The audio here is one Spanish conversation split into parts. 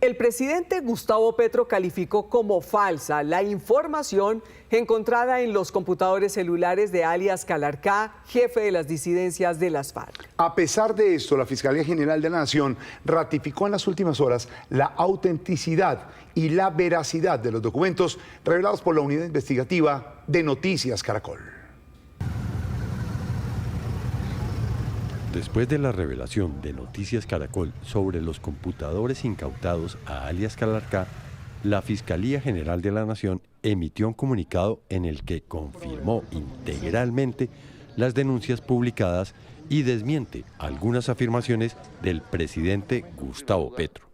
El presidente Gustavo Petro calificó como falsa la información encontrada en los computadores celulares de alias Calarcá, jefe de las disidencias de las FARC. A pesar de esto, la Fiscalía General de la Nación ratificó en las últimas horas la autenticidad y la veracidad de los documentos revelados por la unidad investigativa de Noticias Caracol. Después de la revelación de Noticias Caracol sobre los computadores incautados a alias Calarcá, la Fiscalía General de la Nación emitió un comunicado en el que confirmó integralmente las denuncias publicadas y desmiente algunas afirmaciones del presidente Gustavo Petro,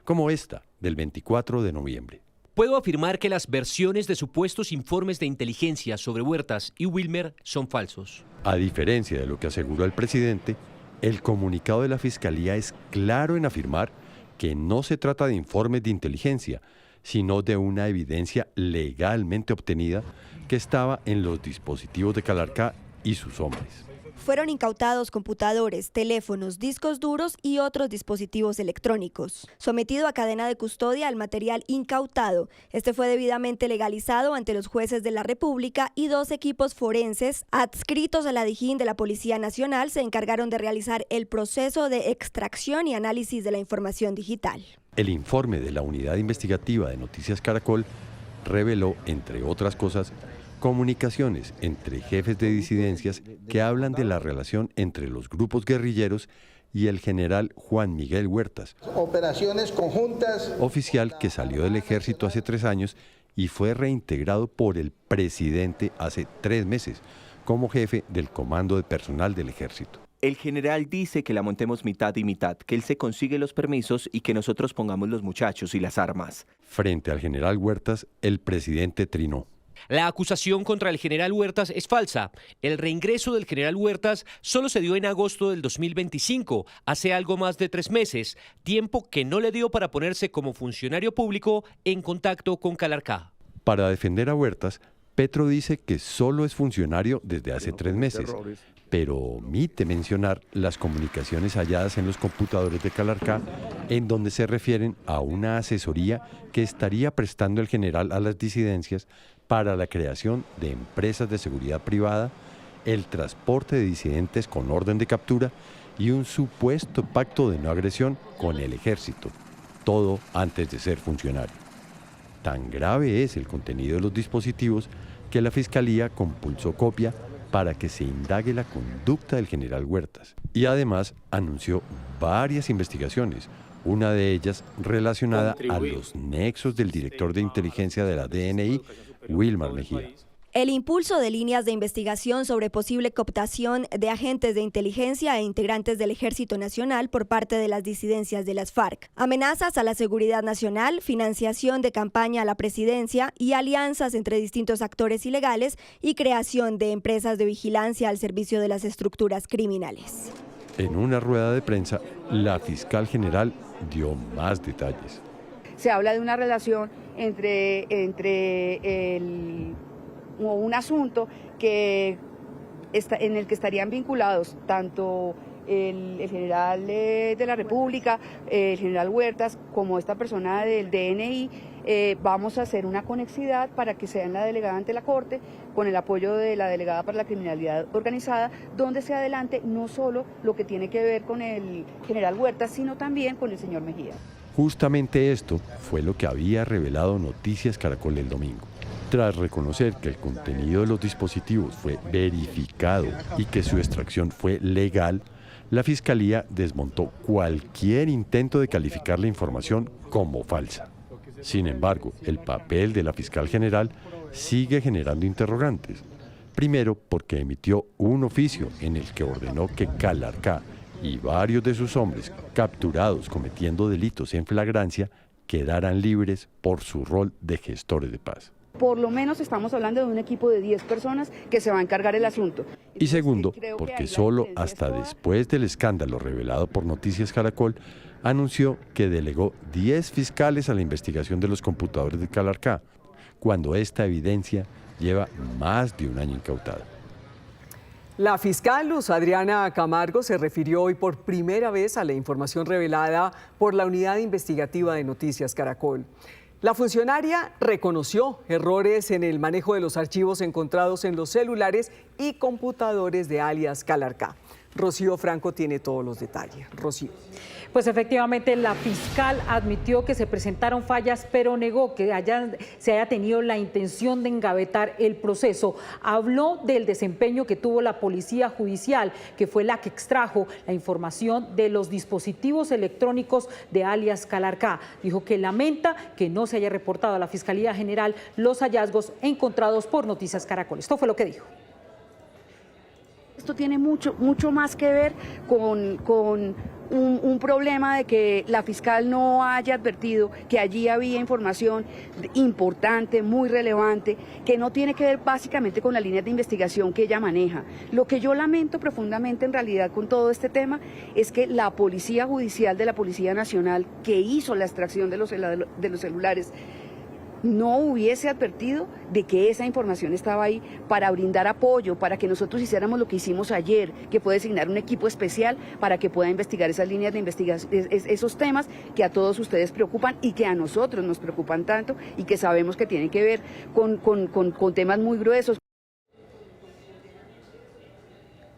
como esta del 24 de noviembre. Puedo afirmar que las versiones de supuestos informes de inteligencia sobre Huertas y Wilmer son falsos. A diferencia de lo que aseguró el presidente, el comunicado de la Fiscalía es claro en afirmar que no se trata de informes de inteligencia, sino de una evidencia legalmente obtenida que estaba en los dispositivos de Calarcá y sus hombres. Fueron incautados computadores, teléfonos, discos duros y otros dispositivos electrónicos. Sometido a cadena de custodia el material incautado. Este fue debidamente legalizado ante los jueces de la República y 2 equipos forenses adscritos a la Dijín de la Policía Nacional se encargaron de realizar el proceso de extracción y análisis de la información digital. El informe de la Unidad Investigativa de Noticias Caracol reveló, entre otras cosas, comunicaciones entre jefes de disidencias que hablan de la relación entre los grupos guerrilleros y el general Juan Miguel Huertas, operaciones conjuntas, oficial que salió del ejército hace 3 años y fue reintegrado por el presidente hace 3 meses como jefe del comando de personal del ejército. El general dice que la montemos mitad y mitad, que él se consigue los permisos y que nosotros pongamos los muchachos y las armas. Frente al general Huertas, el presidente trinó. La acusación contra el general Huertas es falsa. El reingreso del general Huertas solo se dio en agosto del 2025, hace algo más de 3 meses, tiempo que no le dio para ponerse como funcionario público en contacto con Calarcá. Para defender a Huertas, Petro dice que solo es funcionario desde hace 3 meses, pero omite mencionar las comunicaciones halladas en los computadores de Calarcá, en donde se refieren a una asesoría que estaría prestando el general a las disidencias para la creación de empresas de seguridad privada, el transporte de disidentes con orden de captura y un supuesto pacto de no agresión con el ejército, todo antes de ser funcionario. Tan grave es el contenido de los dispositivos que la Fiscalía compulsó copia para que se indague la conducta del general Huertas y además anunció varias investigaciones, una de ellas relacionada a los nexos del director de inteligencia de la DNI, Wilmar Mejía. El impulso de líneas de investigación sobre posible cooptación de agentes de inteligencia e integrantes del Ejército Nacional por parte de las disidencias de las FARC, amenazas a la seguridad nacional, financiación de campaña a la presidencia y alianzas entre distintos actores ilegales y creación de empresas de vigilancia al servicio de las estructuras criminales. En una rueda de prensa, la fiscal general dio más detalles. Se habla de una relación entre un asunto que en el que estarían vinculados tanto el general de la República, el general Huertas, como esta persona del DNI. Vamos a hacer una conexidad para que sea en la delegada ante la Corte, con el apoyo de la delegada para la criminalidad organizada, donde se adelante no solo lo que tiene que ver con el general Huertas, sino también con el señor Mejía. Justamente esto fue lo que había revelado Noticias Caracol el domingo. Tras reconocer que el contenido de los dispositivos fue verificado y que su extracción fue legal, la Fiscalía desmontó cualquier intento de calificar la información como falsa. Sin embargo, el papel de la fiscal general sigue generando interrogantes. Primero, porque emitió un oficio en el que ordenó que Calarcá y varios de sus hombres capturados cometiendo delitos en flagrancia quedaran libres por su rol de gestores de paz. Por lo menos estamos hablando de un equipo de 10 personas que se va a encargar el asunto. Y segundo, porque solo hasta después del escándalo revelado por Noticias Caracol, anunció que delegó 10 fiscales a la investigación de los computadores de Calarcá, cuando esta evidencia lleva más de un año incautada. La fiscal Luz Adriana Camargo se refirió hoy por primera vez a la información revelada por la Unidad Investigativa de Noticias Caracol. La funcionaria reconoció errores en el manejo de los archivos encontrados en los celulares y computadores de alias Calarcá. Rocío Franco tiene todos los detalles. Rocío. Pues efectivamente la fiscal admitió que se presentaron fallas, pero negó que se haya tenido la intención de engavetar el proceso. Habló del desempeño que tuvo la Policía Judicial, que fue la que extrajo la información de los dispositivos electrónicos de alias Calarcá. Dijo que lamenta que no se haya reportado a la Fiscalía General los hallazgos encontrados por Noticias Caracol. Esto fue lo que dijo. Esto tiene mucho más que ver con un problema de que la fiscal no haya advertido que allí había información importante, muy relevante, que no tiene que ver básicamente con las líneas de investigación que ella maneja. Lo que yo lamento profundamente en realidad con todo este tema es que la Policía Judicial de la Policía Nacional, que hizo la extracción de los celulares, no hubiese advertido de que esa información estaba ahí para brindar apoyo, para que nosotros hiciéramos lo que hicimos ayer, que fue designar un equipo especial para que pueda investigar esas líneas de investigación, esos temas que a todos ustedes preocupan y que a nosotros nos preocupan tanto y que sabemos que tienen que ver con temas muy gruesos.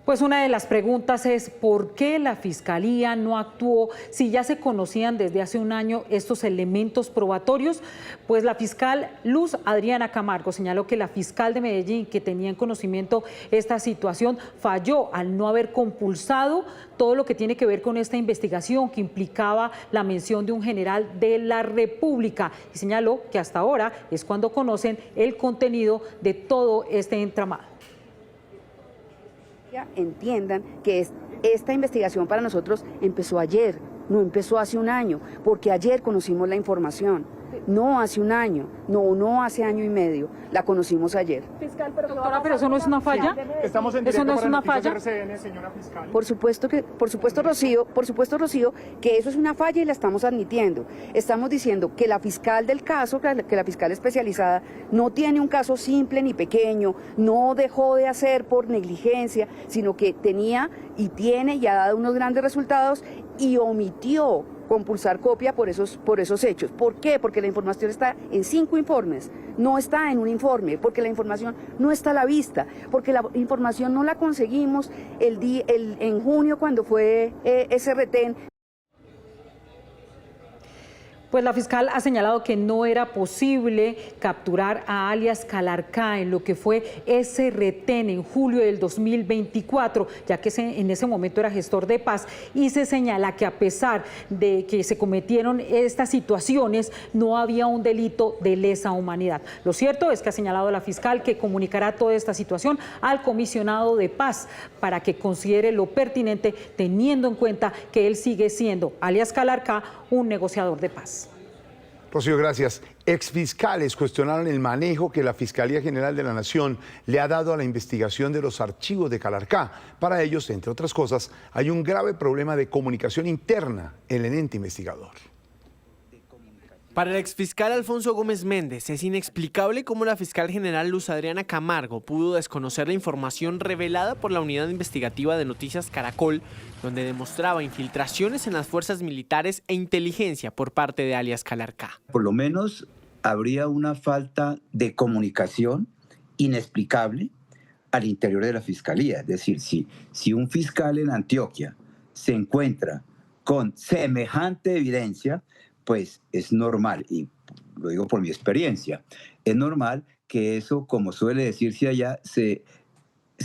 Pues una de las preguntas es ¿por qué la Fiscalía no actuó si ya se conocían desde hace un año estos elementos probatorios? Pues la fiscal Luz Adriana Camargo señaló que la fiscal de Medellín, que tenía en conocimiento esta situación, falló al no haber compulsado todo lo que tiene que ver con esta investigación que implicaba la mención de un general de la República, y señaló que hasta ahora es cuando conocen el contenido de todo este entramado. Entiendan que esta investigación para nosotros empezó ayer, no empezó hace un año, porque ayer conocimos la información, no hace un año, no hace año y medio, la conocimos ayer. Fiscal, doctora, pero eso no es una falla. Estamos en directo. ¿Eso no es una falla? RCN, señora fiscal. Por supuesto, Rocío, que eso es una falla y la estamos admitiendo. Estamos diciendo que la fiscal del caso, que la fiscal especializada, no tiene un caso simple ni pequeño, no dejó de hacer por negligencia, sino que tenía y tiene y ha dado unos grandes resultados y omitió compulsar copia por esos hechos. ¿Por qué? Porque la información está en 5 informes, no está en un informe, porque la información no está a la vista, porque la información no la conseguimos en junio cuando fue ese retén. Pues la fiscal ha señalado que no era posible capturar a alias Calarcá en lo que fue ese retén en julio del 2024, ya que en ese momento era gestor de paz, y se señala que a pesar de que se cometieron estas situaciones, no había un delito de lesa humanidad. Lo cierto es que ha señalado la fiscal que comunicará toda esta situación al comisionado de paz para que considere lo pertinente, teniendo en cuenta que él sigue siendo, alias Calarcá, un negociador de paz. Rocío, gracias. Exfiscales cuestionaron el manejo que la Fiscalía General de la Nación le ha dado a la investigación de los archivos de Calarcá. Para ellos, entre otras cosas, hay un grave problema de comunicación interna en el ente investigador. Para el exfiscal Alfonso Gómez Méndez es inexplicable cómo la fiscal general Luz Adriana Camargo pudo desconocer la información revelada por la Unidad Investigativa de Noticias Caracol, donde demostraba infiltraciones en las fuerzas militares e inteligencia por parte de alias Calarcá. Por lo menos habría una falta de comunicación inexplicable al interior de la fiscalía. Es decir, si un fiscal en Antioquia se encuentra con semejante evidencia, pues es normal, y lo digo por mi experiencia, es normal que eso, como suele decirse allá, se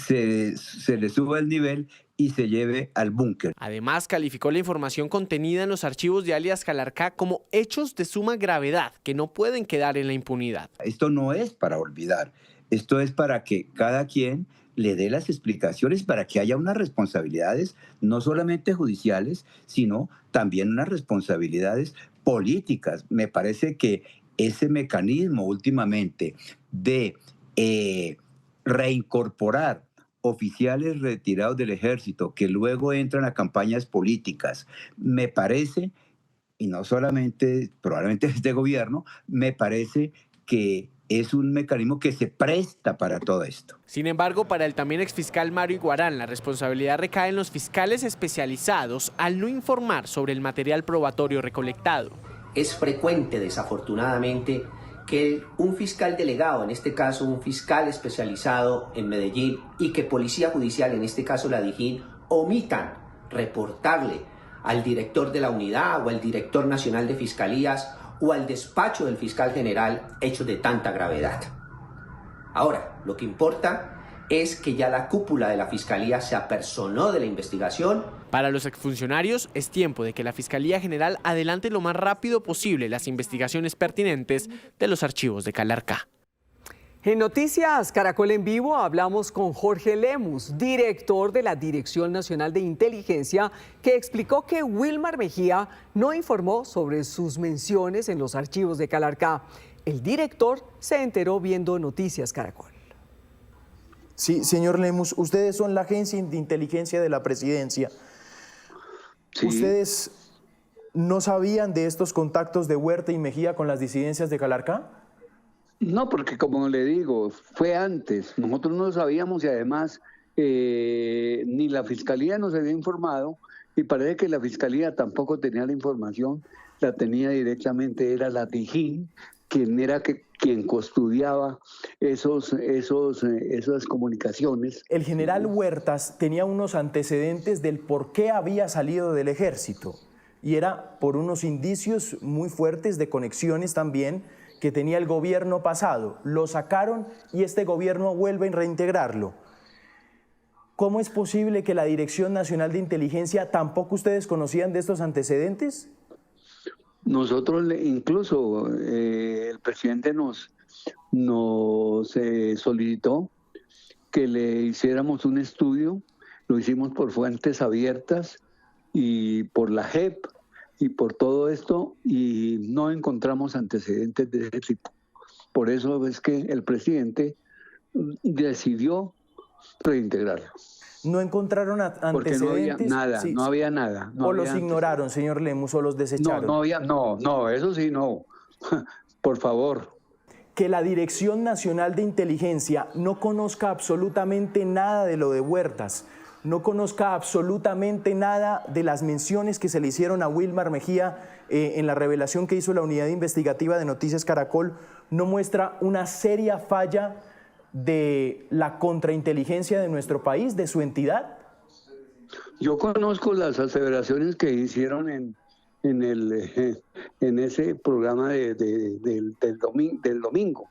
le suba el nivel y se lleve al búnker. Además, calificó la información contenida en los archivos de alias Calarcá como hechos de suma gravedad que no pueden quedar en la impunidad. Esto no es para olvidar, esto es para que cada quien le dé las explicaciones, para que haya unas responsabilidades no solamente judiciales, sino también unas responsabilidades políticas. Me parece que ese mecanismo últimamente de reincorporar oficiales retirados del ejército que luego entran a campañas políticas, me parece, y no solamente probablemente este gobierno, me parece que es un mecanismo que se presta para todo esto. Sin embargo, para el también exfiscal Mario Iguarán, la responsabilidad recae en los fiscales especializados al no informar sobre el material probatorio recolectado. Es frecuente, desafortunadamente, que un fiscal delegado, en este caso un fiscal especializado en Medellín, y que Policía Judicial, en este caso la DIJÍN, omitan reportarle al director de la unidad o al director nacional de fiscalías o al despacho del fiscal general hechos de tanta gravedad. Ahora, lo que importa es que ya la cúpula de la Fiscalía se apersonó de la investigación. Para los exfuncionarios es tiempo de que la Fiscalía General adelante lo más rápido posible las investigaciones pertinentes de los archivos de Calarcá. En Noticias Caracol en Vivo hablamos con Jorge Lemus, director de la Dirección Nacional de Inteligencia, que explicó que Wilmar Mejía no informó sobre sus menciones en los archivos de Calarcá. El director se enteró viendo Noticias Caracol. Sí, señor Lemus, ustedes son la agencia de inteligencia de la presidencia. Sí. ¿Ustedes no sabían de estos contactos de Huerta y Mejía con las disidencias de Calarcá? No, porque como le digo, fue antes. Nosotros no lo sabíamos y además ni la Fiscalía nos había informado y parece que la Fiscalía tampoco tenía la información, la tenía directamente, era la DIJÍN, quien custodiaba esas comunicaciones. El general Huertas tenía unos antecedentes del por qué había salido del ejército y era por unos indicios muy fuertes de conexiones también que tenía el gobierno pasado. Lo sacaron y este gobierno vuelve a reintegrarlo. ¿Cómo es posible que la Dirección Nacional de Inteligencia tampoco ustedes conocían de estos antecedentes? Nosotros, incluso el presidente nos solicitó que le hiciéramos un estudio, lo hicimos por fuentes abiertas y por la JEP y por todo esto y no encontramos antecedentes de ese tipo. Por eso es que el presidente decidió reintegrarlo. ¿No encontraron antecedentes? Porque no había nada, sí, no había nada. No ¿O había los ignoraron, señor Lemus, o los desecharon? No, eso sí no. Por favor. Que la Dirección Nacional de Inteligencia no conozca absolutamente nada de lo de Huertas, no conozca absolutamente nada de las menciones que se le hicieron a Wilmar Mejía en la revelación que hizo la unidad investigativa de Noticias Caracol, no muestra una seria falla de la contrainteligencia de nuestro país, de su entidad? Yo conozco las aseveraciones que hicieron en ese programa del domingo,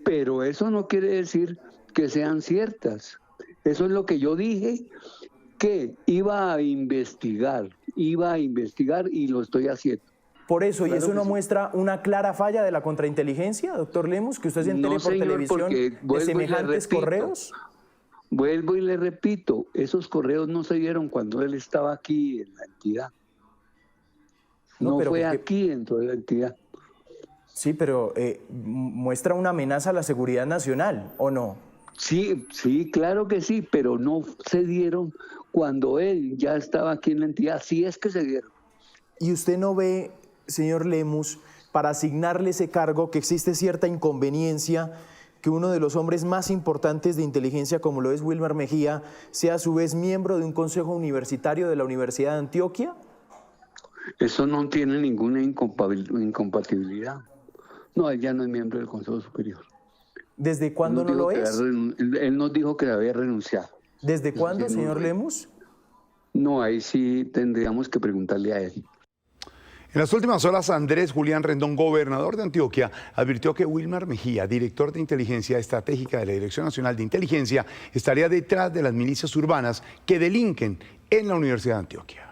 pero eso no quiere decir que sean ciertas. Eso es lo que yo dije, que iba a investigar y lo estoy haciendo. Por eso, ¿y claro eso no sí muestra una clara falla de la contrainteligencia, doctor Lemus, que usted se entere por televisión de semejantes correos? Vuelvo y le repito, esos correos no se dieron cuando él estaba aquí en la entidad. No fue aquí dentro de la entidad. Sí, pero muestra una amenaza a la seguridad nacional, ¿o no? Sí, claro que sí, pero no se dieron cuando él ya estaba aquí en la entidad. Sí es que se dieron. ¿Y usted no ve, señor Lemus, para asignarle ese cargo que existe cierta inconveniencia que uno de los hombres más importantes de inteligencia, como lo es Wilmar Mejía, sea a su vez miembro de un consejo universitario de la Universidad de Antioquia? Eso no tiene ninguna incompatibilidad. No, él ya no es miembro del Consejo Superior. ¿Desde cuándo no lo es? Él nos dijo que había renunciado. ¿Desde cuándo, señor Lemus? No, ahí sí tendríamos que preguntarle a él. En las últimas horas, Andrés Julián Rendón, gobernador de Antioquia, advirtió que Wilmar Mejía, director de inteligencia estratégica de la Dirección Nacional de Inteligencia, estaría detrás de las milicias urbanas que delinquen en la Universidad de Antioquia.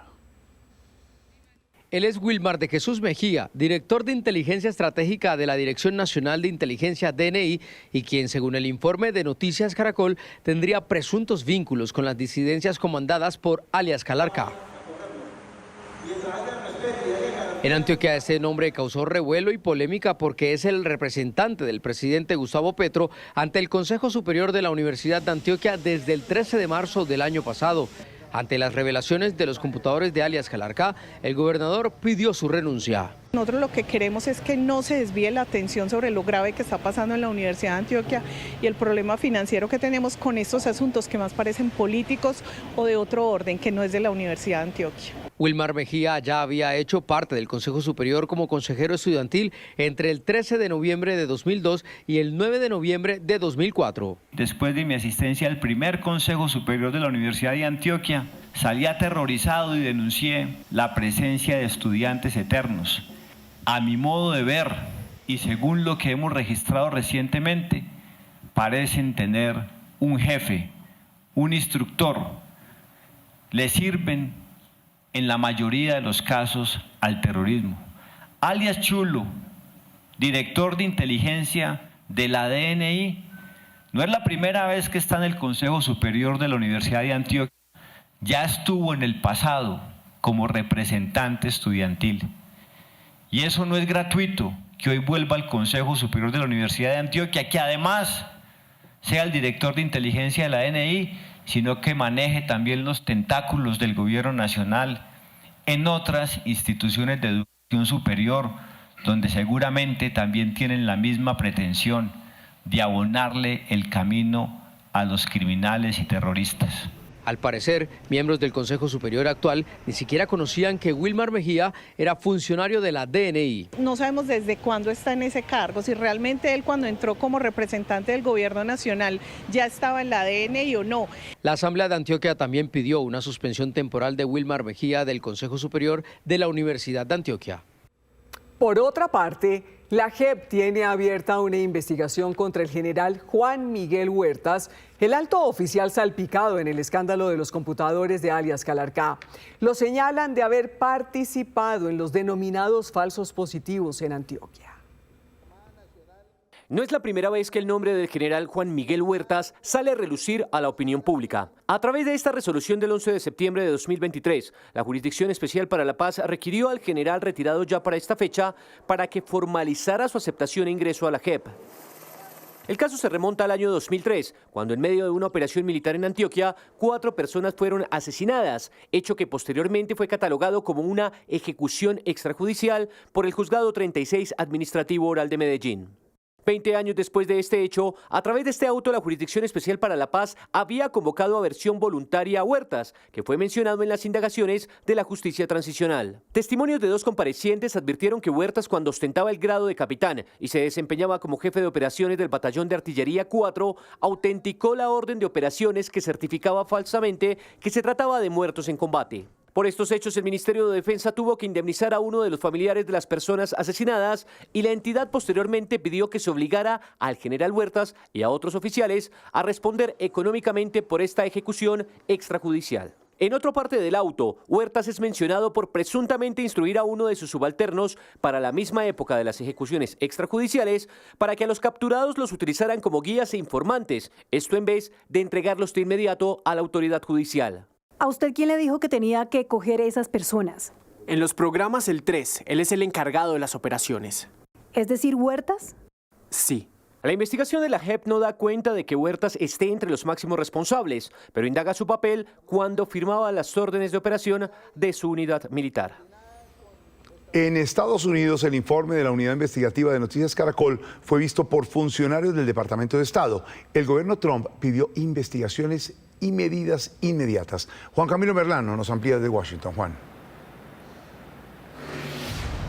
Él es Wilmar de Jesús Mejía, director de Inteligencia Estratégica de la Dirección Nacional de Inteligencia DNI y quien, según el informe de Noticias Caracol, tendría presuntos vínculos con las disidencias comandadas por alias Calarcá. En Antioquia este nombre causó revuelo y polémica porque es el representante del presidente Gustavo Petro ante el Consejo Superior de la Universidad de Antioquia desde el 13 de marzo del año pasado. Ante las revelaciones de los computadores de alias Calarcá, el gobernador pidió su renuncia. Nosotros lo que queremos es que no se desvíe la atención sobre lo grave que está pasando en la Universidad de Antioquia y el problema financiero que tenemos con estos asuntos que más parecen políticos o de otro orden, que no es de la Universidad de Antioquia. Wilmar Mejía ya había hecho parte del Consejo Superior como consejero estudiantil entre el 13 de noviembre de 2002 y el 9 de noviembre de 2004. Después de mi asistencia al primer Consejo Superior de la Universidad de Antioquia, salí aterrorizado y denuncié la presencia de estudiantes eternos. A mi modo de ver, y según lo que hemos registrado recientemente, parecen tener un jefe, un instructor. Le sirven en la mayoría de los casos al terrorismo. Alias Chulo, director de inteligencia de la DNI, no es la primera vez que está en el Consejo Superior de la Universidad de Antioquia, ya estuvo en el pasado como representante estudiantil. Y eso no es gratuito, que hoy vuelva al Consejo Superior de la Universidad de Antioquia, que además sea el director de inteligencia de la DNI, sino que maneje también los tentáculos del gobierno nacional en otras instituciones de educación superior, donde seguramente también tienen la misma pretensión de abonarle el camino a los criminales y terroristas. Al parecer, miembros del Consejo Superior actual ni siquiera conocían que Wilmar Mejía era funcionario de la DNI. No sabemos desde cuándo está en ese cargo, si realmente él cuando entró como representante del gobierno nacional ya estaba en la DNI o no. La Asamblea de Antioquia también pidió una suspensión temporal de Wilmar Mejía del Consejo Superior de la Universidad de Antioquia. Por otra parte, la JEP tiene abierta una investigación contra el general Juan Miguel Huertas, el alto oficial salpicado en el escándalo de los computadores de alias Calarcá. Lo señalan de haber participado en los denominados falsos positivos en Antioquia. No es la primera vez que el nombre del general Juan Miguel Huertas sale a relucir a la opinión pública. A través de esta resolución del 11 de septiembre de 2023, la Jurisdicción Especial para la Paz requirió al general retirado ya para esta fecha para que formalizara su aceptación e ingreso a la JEP. El caso se remonta al año 2003, cuando en medio de una operación militar en Antioquia, 4 personas fueron asesinadas, hecho que posteriormente fue catalogado como una ejecución extrajudicial por el Juzgado 36 Administrativo Oral de Medellín. 20 años después de este hecho, a través de este auto, la Jurisdicción Especial para la Paz había convocado a versión voluntaria a Huertas, que fue mencionado en las indagaciones de la Justicia Transicional. Testimonios de 2 comparecientes advirtieron que Huertas, cuando ostentaba el grado de capitán y se desempeñaba como jefe de operaciones del Batallón de Artillería 4, autenticó la orden de operaciones que certificaba falsamente que se trataba de muertos en combate. Por estos hechos, el Ministerio de Defensa tuvo que indemnizar a uno de los familiares de las personas asesinadas y la entidad posteriormente pidió que se obligara al general Huertas y a otros oficiales a responder económicamente por esta ejecución extrajudicial. En otra parte del auto, Huertas es mencionado por presuntamente instruir a uno de sus subalternos para la misma época de las ejecuciones extrajudiciales para que a los capturados los utilizaran como guías e informantes, esto en vez de entregarlos de inmediato a la autoridad judicial. ¿A usted quién le dijo que tenía que coger esas personas? En los programas el 3, él es el encargado de las operaciones. ¿Es decir, Huertas? Sí. La investigación de la JEP no da cuenta de que Huertas esté entre los máximos responsables, pero indaga su papel cuando firmaba las órdenes de operación de su unidad militar. En Estados Unidos, el informe de la Unidad Investigativa de Noticias Caracol fue visto por funcionarios del Departamento de Estado. El gobierno Trump pidió investigaciones y medidas inmediatas. Juan Camilo Merlano nos amplía desde Washington. Juan.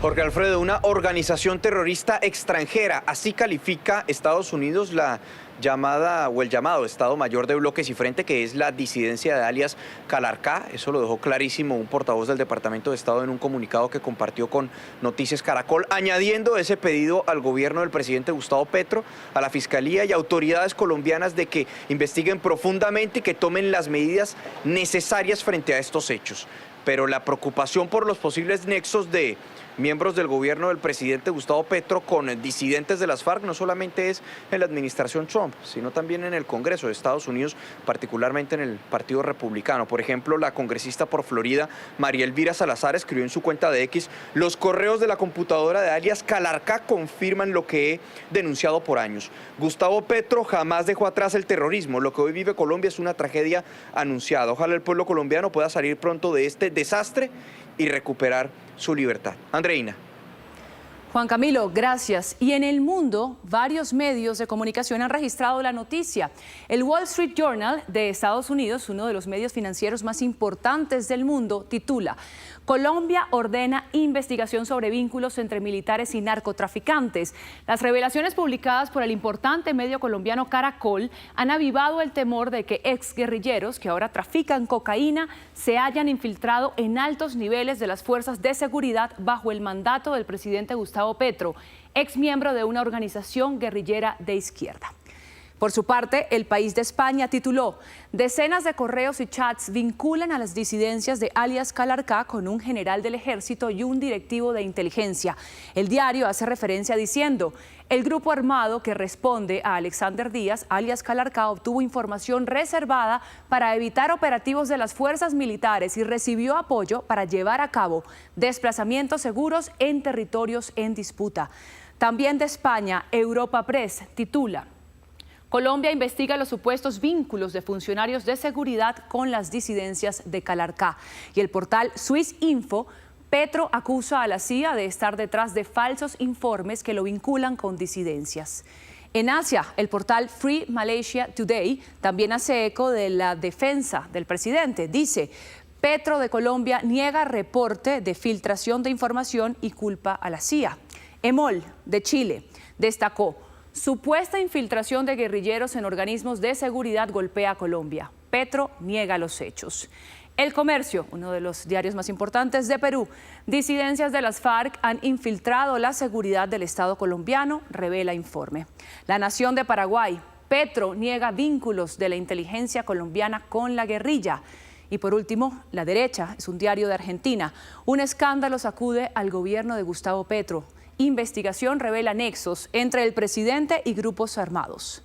Jorge Alfredo, una organización terrorista extranjera, así califica Estados Unidos la llamada o el llamado Estado Mayor de Bloques y Frente, que es la disidencia de alias Calarcá. Eso lo dejó clarísimo un portavoz del Departamento de Estado en un comunicado que compartió con Noticias Caracol, añadiendo ese pedido al gobierno del presidente Gustavo Petro, a la Fiscalía y autoridades colombianas de que investiguen profundamente y que tomen las medidas necesarias frente a estos hechos. Pero la preocupación por los posibles nexos de miembros del gobierno del presidente Gustavo Petro con disidentes de las FARC no solamente es en la administración Trump, sino también en el Congreso de Estados Unidos, particularmente en el Partido Republicano. Por ejemplo, la congresista por Florida, María Elvira Salazar, escribió en su cuenta de X: los correos de la computadora de alias Calarcá confirman lo que he denunciado por años. Gustavo Petro jamás dejó atrás el terrorismo. Lo que hoy vive Colombia es una tragedia anunciada. Ojalá el pueblo colombiano pueda salir pronto de este desastre y recuperar su libertad. Andreina. Juan Camilo, gracias. Y en el mundo, varios medios de comunicación han registrado la noticia. El Wall Street Journal de Estados Unidos, uno de los medios financieros más importantes del mundo, titula: Colombia ordena investigación sobre vínculos entre militares y narcotraficantes. Las revelaciones publicadas por el importante medio colombiano Caracol han avivado el temor de que exguerrilleros que ahora trafican cocaína se hayan infiltrado en altos niveles de las fuerzas de seguridad bajo el mandato del presidente Gustavo Petro, ex miembro de una organización guerrillera de izquierda. Por su parte, El País de España tituló: decenas de correos y chats vinculan a las disidencias de alias Calarcá con un general del ejército y un directivo de inteligencia. El diario hace referencia diciendo: el grupo armado que responde a Alexander Díaz, alias Calarcá, obtuvo información reservada para evitar operativos de las fuerzas militares y recibió apoyo para llevar a cabo desplazamientos seguros en territorios en disputa. También de España, Europa Press titula: Colombia investiga los supuestos vínculos de funcionarios de seguridad con las disidencias de Calarcá. Y el portal Swiss Info: Petro acusa a la CIA de estar detrás de falsos informes que lo vinculan con disidencias. En Asia, el portal Free Malaysia Today también hace eco de la defensa del presidente. Dice: Petro de Colombia niega reporte de filtración de información y culpa a la CIA. EMOL de Chile destacó: supuesta infiltración de guerrilleros en organismos de seguridad golpea a Colombia. Petro niega los hechos. El Comercio, uno de los diarios más importantes de Perú: disidencias de las FARC han infiltrado la seguridad del Estado colombiano, revela informe. La Nación de Paraguay: Petro niega vínculos de la inteligencia colombiana con la guerrilla. Y por último, La Derecha, es un diario de Argentina: un escándalo sacude al gobierno de Gustavo Petro. Investigación revela nexos entre el presidente y grupos armados.